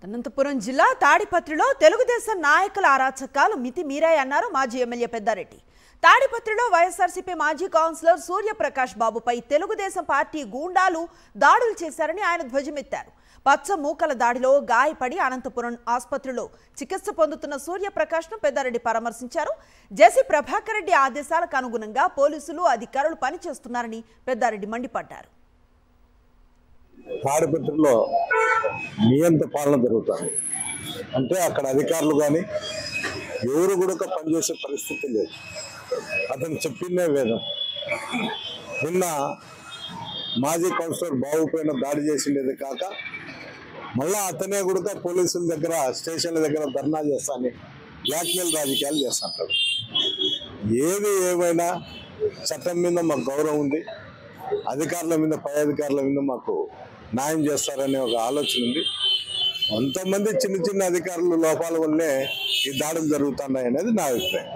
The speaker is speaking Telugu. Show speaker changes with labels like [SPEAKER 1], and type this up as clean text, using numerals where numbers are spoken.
[SPEAKER 1] అనంతపురం జిల్లా తాడిపత్రిలో తెలుగుదేశం నాయకుల అరాచకాలు మితి మీరాయన్నారు మాజీ ఎమ్మెల్యే పెద్దారెడ్డి. తాడిపత్రిలో వైఎస్ఆర్సీపీ మాజీ కౌన్సిలర్ సూర్యప్రకాష్ బాబుపై తెలుగుదేశం పార్టీ గూండాలు దాడులు చేశారని ఆయన ధ్వజమెత్తారు. పచ్చ మూకల దాడిలో గాయపడి అనంతపురం ఆసుపత్రిలో చికిత్స పొందుతున్న సూర్యప్రకాష్ను పెద్దారెడ్డి పరామర్శించారు. జెసి ప్రభాకర్ రెడ్డి ఆదేశాలకు అనుగుణంగా పోలీసులు అధికారులు పనిచేస్తున్నారని పెద్దారెడ్డి మండిపడ్డారు.
[SPEAKER 2] తాడిపత్రిలో నియంత్రణ పాలన జరుగుతుంది. అంటే అక్కడ అధికారులు కానీ ఎవరు కూడా పనిచేసే పరిస్థితి లేదు. అతను చెప్పిందే వేదం. నిన్న మాజీ కౌన్సిలర్ బాబు పైన దాడి చేసిండేది కాక మళ్ళా అతనే కూడా పోలీసుల దగ్గర స్టేషన్ల దగ్గర ధర్నా చేస్తానని బ్లాక్మెయిల్ రాజకీయాలు చేస్తుంటాడు. ఏది ఏమైనా చట్టం మీద మాకు గౌరవం ఉంది, అధికారుల మీద పై అధికారుల మీద మాకు న్యాయం చేస్తారనే ఒక ఆలోచన ఉంది. కొంతమంది చిన్న చిన్న అధికారుల లోపాల వల్లే ఈ దాడులు జరుగుతున్నాయి అనేది నా అభిప్రాయం.